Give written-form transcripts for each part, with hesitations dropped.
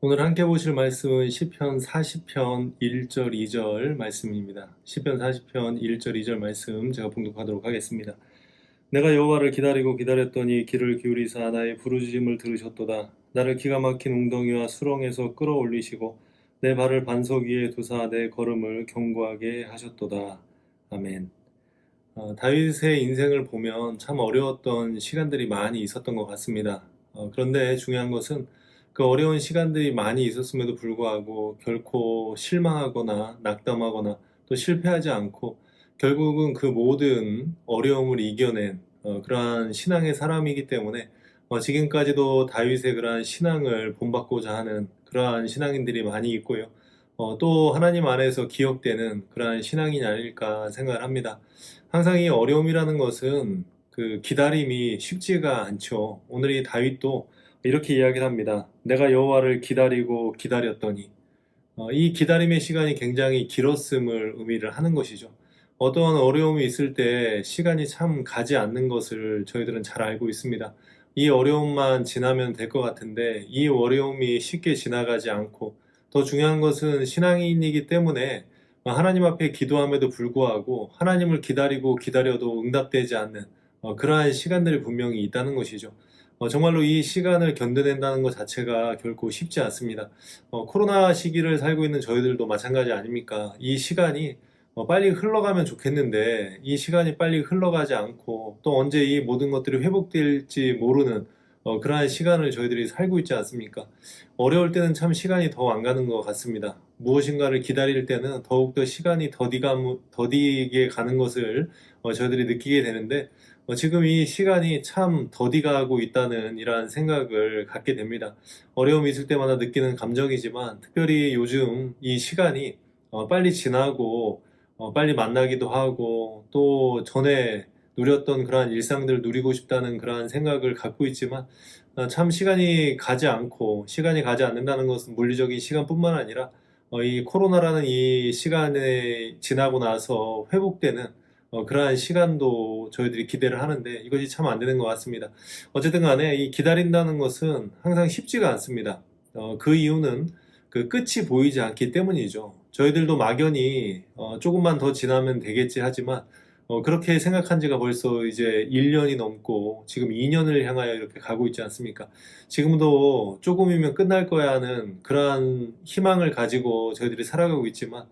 오늘 함께 보실 말씀은 시편 40편 1절 2절 말씀입니다. 시편 40편 1절 2절 말씀 제가 봉독하도록 하겠습니다. 내가 여호와를 기다리고 기다렸더니 귀를 기울이사 나의 부르짖음을 들으셨도다. 나를 기가 막힌 웅덩이와 수렁에서 끌어올리시고 내 발을 반석 위에 두사 내 걸음을 견고하게 하셨도다. 아멘. 다윗의 인생을 보면 참 어려웠던 시간들이 많이 있었던 것 같습니다. 그런데 중요한 것은 그 어려운 시간들이 많이 있었음에도 불구하고 결코 실망하거나 낙담하거나 또 실패하지 않고 결국은 그 모든 어려움을 이겨낸 그러한 신앙의 사람이기 때문에 지금까지도 다윗의 그러한 신앙을 본받고자 하는 그러한 신앙인들이 많이 있고요. 또 하나님 안에서 기억되는 그러한 신앙인이 아닐까 생각을 합니다. 항상 이 어려움이라는 것은 그 기다림이 쉽지가 않죠. 오늘 이 다윗도 이렇게 이야기를 합니다. 내가 여호와를 기다리고 기다렸더니 이 기다림의 시간이 굉장히 길었음을 의미를 하는 것이죠. 어떠한 어려움이 있을 때 시간이 참 가지 않는 것을 저희들은 잘 알고 있습니다. 이 어려움만 지나면 될 것 같은데 이 어려움이 쉽게 지나가지 않고 더 중요한 것은 신앙인이기 때문에 하나님 앞에 기도함에도 불구하고 하나님을 기다리고 기다려도 응답되지 않는 그러한 시간들이 분명히 있다는 것이죠. 정말로 이 시간을 견뎌낸다는 것 자체가 결코 쉽지 않습니다. 코로나 시기를 살고 있는 저희들도 마찬가지 아닙니까? 이 시간이 빨리 흘러가면 좋겠는데 이 시간이 빨리 흘러가지 않고 또 언제 이 모든 것들이 회복될지 모르는 그러한 시간을 저희들이 살고 있지 않습니까? 어려울 때는 참 시간이 더 안 가는 것 같습니다. 무엇인가를 기다릴 때는 더욱더 시간이 더디게 가는 것을 저희들이 느끼게 되는데 지금 이 시간이 참 더디가고 있다는 이러한 생각을 갖게 됩니다. 어려움이 있을 때마다 느끼는 감정이지만 특별히 요즘 이 시간이 빨리 지나고 빨리 만나기도 하고 또 전에 누렸던 그러한 일상들을 누리고 싶다는 그러한 생각을 갖고 있지만 참 시간이 가지 않는다는 것은 물리적인 시간뿐만 아니라 이 코로나라는 이 시간에 지나고 나서 회복되는 그러한 시간도 저희들이 기대를 하는데 이것이 참 안 되는 것 같습니다. 어쨌든 간에 이 기다린다는 것은 항상 쉽지가 않습니다. 그 이유는 그 끝이 보이지 않기 때문이죠. 저희들도 막연히 조금만 더 지나면 되겠지 하지만 그렇게 생각한 지가 벌써 이제 1년이 넘고 지금 2년을 향하여 이렇게 가고 있지 않습니까? 지금도 조금이면 끝날 거야 하는 그러한 희망을 가지고 저희들이 살아가고 있지만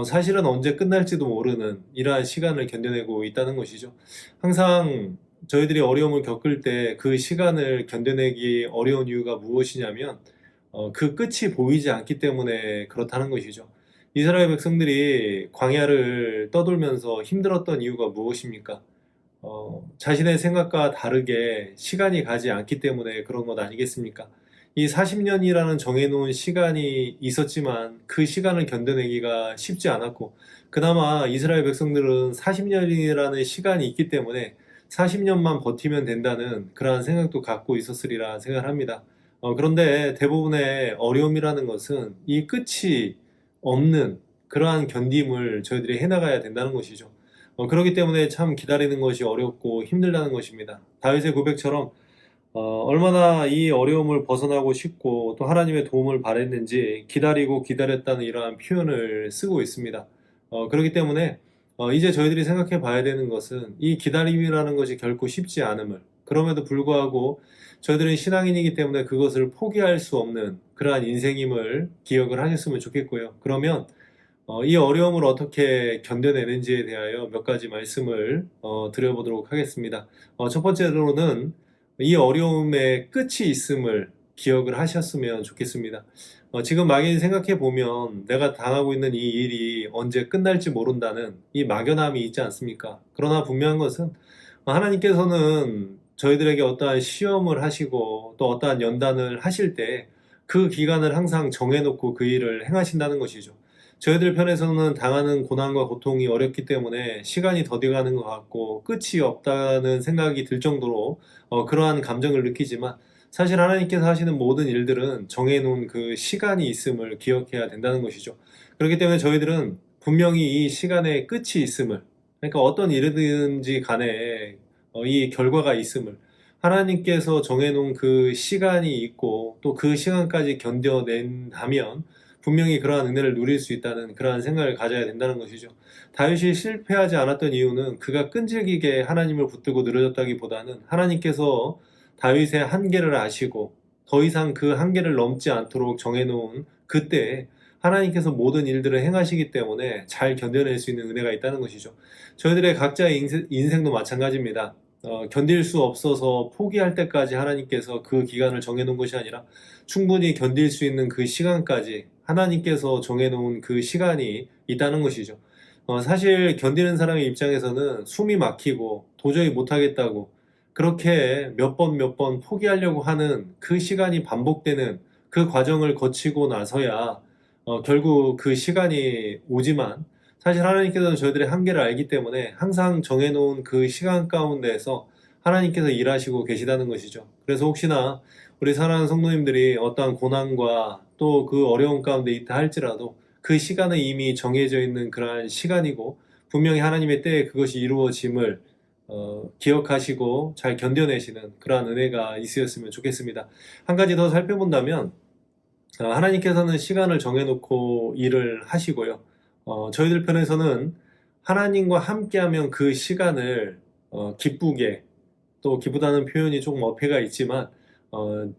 사실은 언제 끝날지도 모르는 이러한 시간을 견뎌내고 있다는 것이죠. 항상 저희들이 어려움을 겪을 때 그 시간을 견뎌내기 어려운 이유가 무엇이냐면 그 끝이 보이지 않기 때문에 그렇다는 것이죠. 이스라엘 백성들이 광야를 떠돌면서 힘들었던 이유가 무엇입니까? 자신의 생각과 다르게 시간이 가지 않기 때문에 그런 것 아니겠습니까? 이 40년이라는 정해놓은 시간이 있었지만 그 시간을 견뎌내기가 쉽지 않았고, 그나마 이스라엘 백성들은 40년이라는 시간이 있기 때문에 40년만 버티면 된다는 그러한 생각도 갖고 있었으리라 생각합니다. 그런데 대부분의 어려움이라는 것은 이 끝이 없는 그러한 견딤을 저희들이 해나가야 된다는 것이죠. 그렇기 때문에 참 기다리는 것이 어렵고 힘들다는 것입니다. 다윗의 고백처럼 얼마나 이 어려움을 벗어나고 싶고 또 하나님의 도움을 바랬는지 기다리고 기다렸다는 이러한 표현을 쓰고 있습니다. 그렇기 때문에 이제 저희들이 생각해 봐야 되는 것은 이 기다림이라는 것이 결코 쉽지 않음을, 그럼에도 불구하고 저희들은 신앙인이기 때문에 그것을 포기할 수 없는 그러한 인생임을 기억을 하셨으면 좋겠고요. 그러면 이 어려움을 어떻게 견뎌내는지에 대하여 몇 가지 말씀을 드려보도록 하겠습니다. 첫 번째로는 이 어려움의 끝이 있음을 기억을 하셨으면 좋겠습니다. 지금 막연히 생각해 보면 내가 당하고 있는 이 일이 언제 끝날지 모른다는 이 막연함이 있지 않습니까? 그러나 분명한 것은 하나님께서는 저희들에게 어떠한 시험을 하시고 또 어떠한 연단을 하실 때 그 기간을 항상 정해놓고 그 일을 행하신다는 것이죠. 저희들 편에서는 당하는 고난과 고통이 어렵기 때문에 시간이 더디가는 것 같고 끝이 없다는 생각이 들 정도로 그러한 감정을 느끼지만 사실 하나님께서 하시는 모든 일들은 정해놓은 그 시간이 있음을 기억해야 된다는 것이죠. 그렇기 때문에 저희들은 분명히 이 시간에 끝이 있음을, 그러니까 어떤 일이든지 간에 이 결과가 있음을, 하나님께서 정해놓은 그 시간이 있고 또 그 시간까지 견뎌낸다면 분명히 그러한 은혜를 누릴 수 있다는 그러한 생각을 가져야 된다는 것이죠. 다윗이 실패하지 않았던 이유는 그가 끈질기게 하나님을 붙들고 늘어졌다기보다는 하나님께서 다윗의 한계를 아시고 더 이상 그 한계를 넘지 않도록 정해놓은 그때 하나님께서 모든 일들을 행하시기 때문에 잘 견뎌낼 수 있는 은혜가 있다는 것이죠. 저희들의 각자의 인생도 마찬가지입니다. 견딜 수 없어서 포기할 때까지 하나님께서 그 기간을 정해놓은 것이 아니라 충분히 견딜 수 있는 그 시간까지 하나님께서 정해놓은 그 시간이 있다는 것이죠. 사실 견디는 사람의 입장에서는 숨이 막히고 도저히 못하겠다고 그렇게 몇 번 포기하려고 하는 그 시간이 반복되는 그 과정을 거치고 나서야 결국 그 시간이 오지만 사실 하나님께서는 저희들의 한계를 알기 때문에 항상 정해놓은 그 시간 가운데에서 하나님께서 일하시고 계시다는 것이죠. 그래서 혹시나 우리 사랑하는 성도님들이 어떠한 고난과 또 그 어려움 가운데 있다 할지라도 그 시간은 이미 정해져 있는 그러한 시간이고 분명히 하나님의 때에 그것이 이루어짐을 기억하시고 잘 견뎌내시는 그러한 은혜가 있으셨으면 좋겠습니다. 한 가지 더 살펴본다면 하나님께서는 시간을 정해놓고 일을 하시고요. 저희들 편에서는 하나님과 함께하면 그 시간을 기쁘게 또 기쁘다는 표현이 조금 어폐가 있지만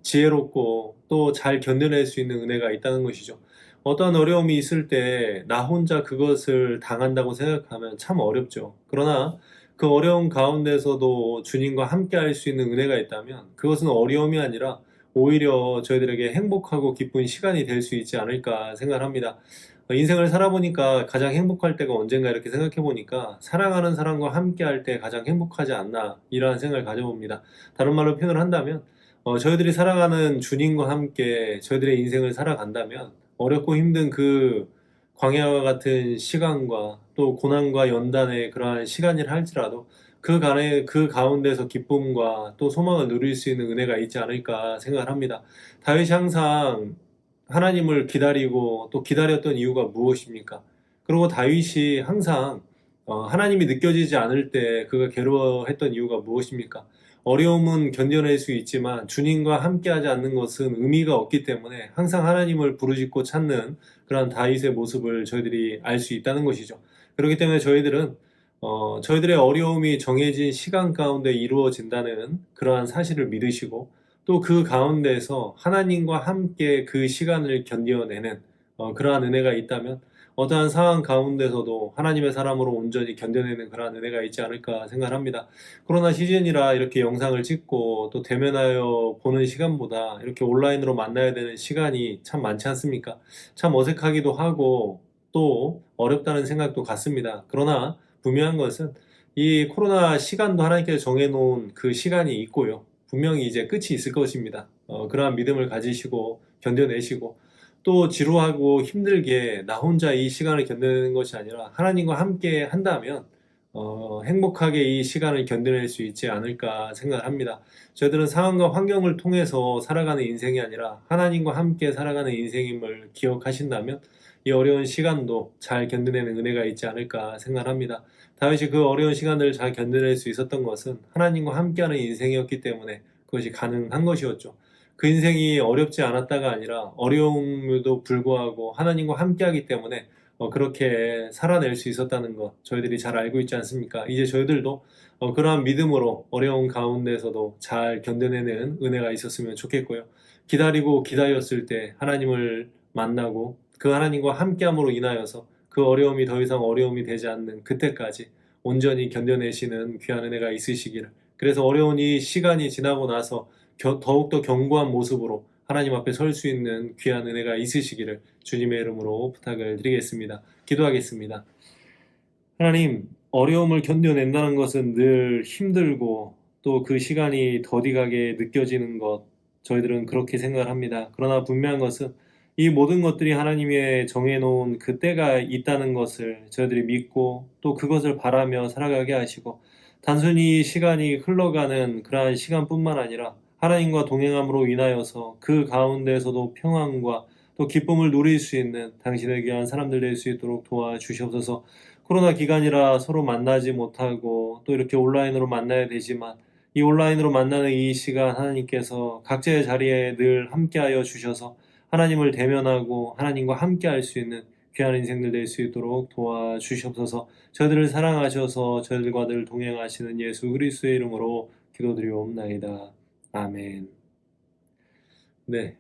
지혜롭고 또 잘 견뎌낼 수 있는 은혜가 있다는 것이죠. 어떠한 어려움이 있을 때 나 혼자 그것을 당한다고 생각하면 참 어렵죠. 그러나 그 어려움 가운데서도 주님과 함께 할 수 있는 은혜가 있다면 그것은 어려움이 아니라 오히려 저희들에게 행복하고 기쁜 시간이 될 수 있지 않을까 생각합니다. 인생을 살아보니까 가장 행복할 때가 언젠가 이렇게 생각해 보니까 사랑하는 사람과 함께 할 때 가장 행복하지 않나 이러한 생각을 가져봅니다. 다른 말로 표현을 한다면 저희들이 사랑하는 주님과 함께 저희들의 인생을 살아간다면 어렵고 힘든 그 광야와 같은 시간과 또 고난과 연단의 그러한 시간이라 할지라도 그 가운데서 기쁨과 또 소망을 누릴 수 있는 은혜가 있지 않을까 생각을 합니다. 다윗이 항상 하나님을 기다리고 또 기다렸던 이유가 무엇입니까? 그리고 다윗이 항상 하나님이 느껴지지 않을 때 그가 괴로워했던 이유가 무엇입니까? 어려움은 견뎌낼 수 있지만 주님과 함께하지 않는 것은 의미가 없기 때문에 항상 하나님을 부르짖고 찾는 그런 다윗의 모습을 저희들이 알 수 있다는 것이죠. 그렇기 때문에 저희들은 저희들의 어려움이 정해진 시간 가운데 이루어진다는 그러한 사실을 믿으시고 또 그 가운데에서 하나님과 함께 그 시간을 견뎌내는 그러한 은혜가 있다면 어떠한 상황 가운데서도 하나님의 사람으로 온전히 견뎌내는 그러한 은혜가 있지 않을까 생각합니다. 코로나 시즌이라 이렇게 영상을 찍고 또 대면하여 보는 시간보다 이렇게 온라인으로 만나야 되는 시간이 참 많지 않습니까? 참 어색하기도 하고 또 어렵다는 생각도 같습니다. 그러나 분명한 것은 이 코로나 시간도 하나님께서 정해놓은 그 시간이 있고요. 분명히 이제 끝이 있을 것입니다. 그러한 믿음을 가지시고 견뎌내시고 또 지루하고 힘들게 나 혼자 이 시간을 견뎌내는 것이 아니라 하나님과 함께 한다면 행복하게 이 시간을 견뎌낼 수 있지 않을까 생각합니다. 저희들은 상황과 환경을 통해서 살아가는 인생이 아니라 하나님과 함께 살아가는 인생임을 기억하신다면 이 어려운 시간도 잘 견뎌내는 은혜가 있지 않을까 생각합니다. 다윗이 그 어려운 시간을 잘 견뎌낼 수 있었던 것은 하나님과 함께하는 인생이었기 때문에 그것이 가능한 것이었죠. 그 인생이 어렵지 않았다가 아니라 어려움에도 불구하고 하나님과 함께하기 때문에 그렇게 살아낼 수 있었다는 것 저희들이 잘 알고 있지 않습니까? 이제 저희들도 그러한 믿음으로 어려운 가운데서도 잘 견뎌내는 은혜가 있었으면 좋겠고요. 기다리고 기다렸을 때 하나님을 만나고 그 하나님과 함께함으로 인하여서 그 어려움이 더 이상 어려움이 되지 않는 그때까지 온전히 견뎌내시는 귀한 은혜가 있으시기를. 그래서 어려운 이 시간이 지나고 나서 더욱더 견고한 모습으로 하나님 앞에 설 수 있는 귀한 은혜가 있으시기를 주님의 이름으로 부탁을 드리겠습니다. 기도하겠습니다. 하나님, 어려움을 견뎌낸다는 것은 늘 힘들고 또 그 시간이 더디가게 느껴지는 것, 저희들은 그렇게 생각을 합니다. 그러나 분명한 것은 이 모든 것들이 하나님의 정해놓은 그 때가 있다는 것을 저희들이 믿고 또 그것을 바라며 살아가게 하시고 단순히 시간이 흘러가는 그러한 시간뿐만 아니라 하나님과 동행함으로 인하여서 그 가운데에서도 평안과 또 기쁨을 누릴 수 있는 당신의 귀한 사람들 될 수 있도록 도와주시옵소서. 코로나 기간이라 서로 만나지 못하고 또 이렇게 온라인으로 만나야 되지만 이 온라인으로 만나는 이 시간 하나님께서 각자의 자리에 늘 함께하여 주셔서 하나님을 대면하고 하나님과 함께할 수 있는 귀한 인생들 될 수 있도록 도와주시옵소서. 저희들을 사랑하셔서 저희들과 늘 동행하시는 예수 그리스도의 이름으로 기도드리옵나이다. 아멘. 네,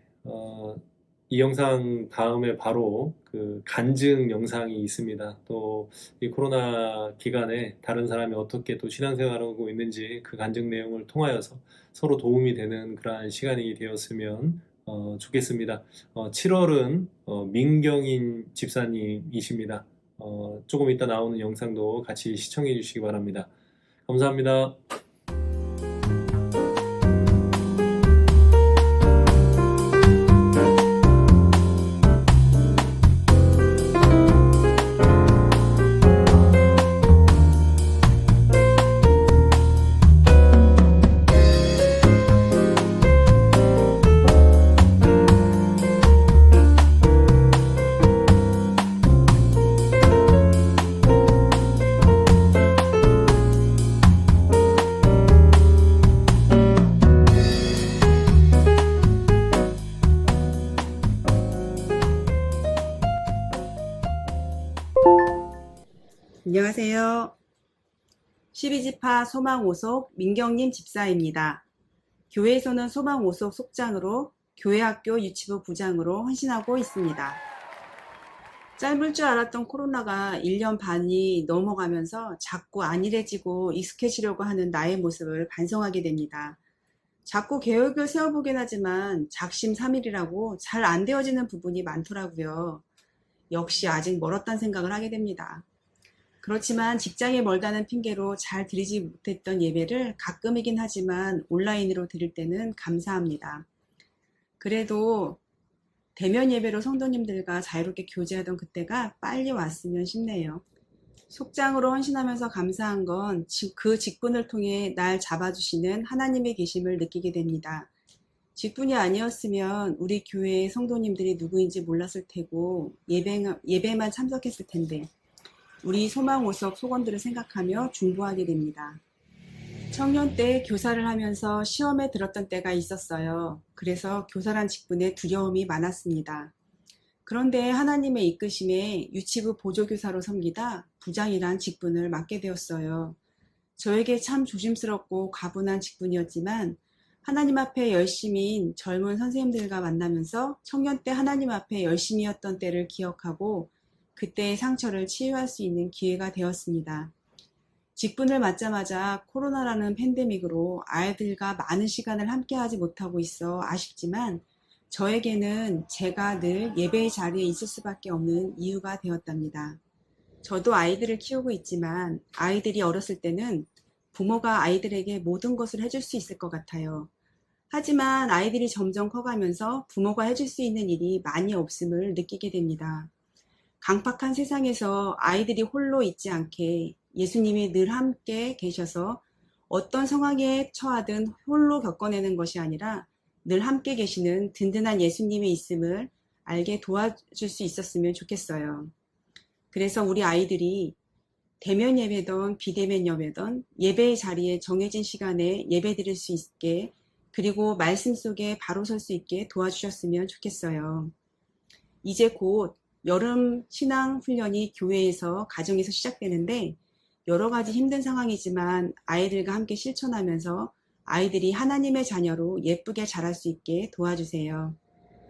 이 영상 다음에 바로 그 간증 영상이 있습니다. 또 이 코로나 기간에 다른 사람이 어떻게 또 신앙생활하고 있는지 그 간증 내용을 통하여서 서로 도움이 되는 그러한 시간이 되었으면 좋겠습니다. 7월은 민경인 집사님이십니다. 조금 이따 나오는 영상도 같이 시청해 주시기 바랍니다. 감사합니다. 안녕하세요. 12지파 소망오속 민경님 집사입니다. 교회에서는 소망오속 속장으로 교회학교 유치부 부장으로 헌신하고 있습니다. 짧을 줄 알았던 코로나가 1년 반이 넘어가면서 자꾸 안일해지고 익숙해지려고 하는 나의 모습을 반성하게 됩니다. 자꾸 계획을 세워보긴 하지만 작심삼일이라고 잘 안 되어지는 부분이 많더라고요. 역시 아직 멀었다는 생각을 하게 됩니다. 그렇지만 직장에 멀다는 핑계로 잘 드리지 못했던 예배를 가끔이긴 하지만 온라인으로 드릴 때는 감사합니다. 그래도 대면 예배로 성도님들과 자유롭게 교제하던 그때가 빨리 왔으면 싶네요. 속장으로 헌신하면서 감사한 건 그 직분을 통해 날 잡아주시는 하나님의 계심을 느끼게 됩니다. 직분이 아니었으면 우리 교회의 성도님들이 누구인지 몰랐을 테고 예배만 참석했을 텐데 우리 소망오석 속원들을 생각하며 중보하게 됩니다. 청년 때 교사를 하면서 시험에 들었던 때가 있었어요. 그래서 교사란 직분에 두려움이 많았습니다. 그런데 하나님의 이끄심에 유치부 보조교사로 섬기다 부장이란 직분을 맡게 되었어요. 저에게 참 조심스럽고 가분한 직분이었지만 하나님 앞에 열심인 젊은 선생님들과 만나면서 청년 때 하나님 앞에 열심이었던 때를 기억하고 그때의 상처를 치유할 수 있는 기회가 되었습니다. 직분을 맡자마자 코로나라는 팬데믹으로 아이들과 많은 시간을 함께하지 못하고 있어 아쉽지만 저에게는 제가 늘 예배의 자리에 있을 수밖에 없는 이유가 되었답니다. 저도 아이들을 키우고 있지만 아이들이 어렸을 때는 부모가 아이들에게 모든 것을 해줄 수 있을 것 같아요. 하지만 아이들이 점점 커가면서 부모가 해줄 수 있는 일이 많이 없음을 느끼게 됩니다. 강팍한 세상에서 아이들이 홀로 있지 않게 예수님이 늘 함께 계셔서 어떤 상황에 처하든 홀로 겪어내는 것이 아니라 늘 함께 계시는 든든한 예수님이 있음을 알게 도와줄 수 있었으면 좋겠어요. 그래서 우리 아이들이 대면 예배든 비대면 예배든 예배의 자리에 정해진 시간에 예배 드릴 수 있게 그리고 말씀 속에 바로 설 수 있게 도와주셨으면 좋겠어요. 이제 곧 여름 신앙 훈련이 교회에서 가정에서 시작되는데 여러 가지 힘든 상황이지만 아이들과 함께 실천하면서 아이들이 하나님의 자녀로 예쁘게 자랄 수 있게 도와주세요.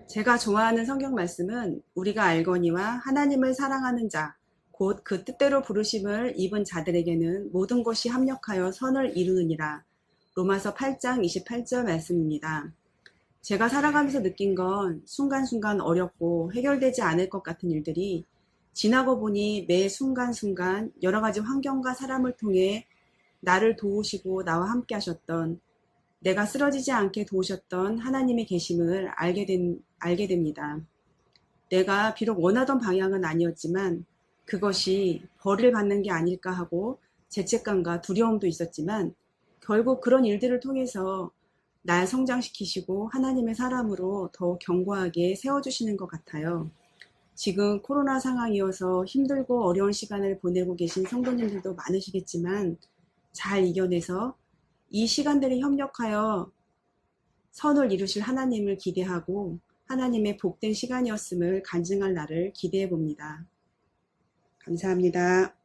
제가 좋아하는 성경 말씀은 우리가 알거니와 하나님을 사랑하는 자, 곧 그 뜻대로 부르심을 입은 자들에게는 모든 것이 합력하여 선을 이루느니라. 로마서 8장 28절 말씀입니다. 제가 살아가면서 느낀 건 순간순간 어렵고 해결되지 않을 것 같은 일들이 지나고 보니 매 순간순간 여러 가지 환경과 사람을 통해 나를 도우시고 나와 함께 하셨던 내가 쓰러지지 않게 도우셨던 하나님의 계심을 알게 됩니다. 내가 비록 원하던 방향은 아니었지만 그것이 벌을 받는 게 아닐까 하고 죄책감과 두려움도 있었지만 결국 그런 일들을 통해서 날 성장시키시고 하나님의 사람으로 더 견고하게 세워주시는 것 같아요. 지금 코로나 상황이어서 힘들고 어려운 시간을 보내고 계신 성도님들도 많으시겠지만 잘 이겨내서 이 시간들이 협력하여 선을 이루실 하나님을 기대하고 하나님의 복된 시간이었음을 간증할 날을 기대해 봅니다. 감사합니다.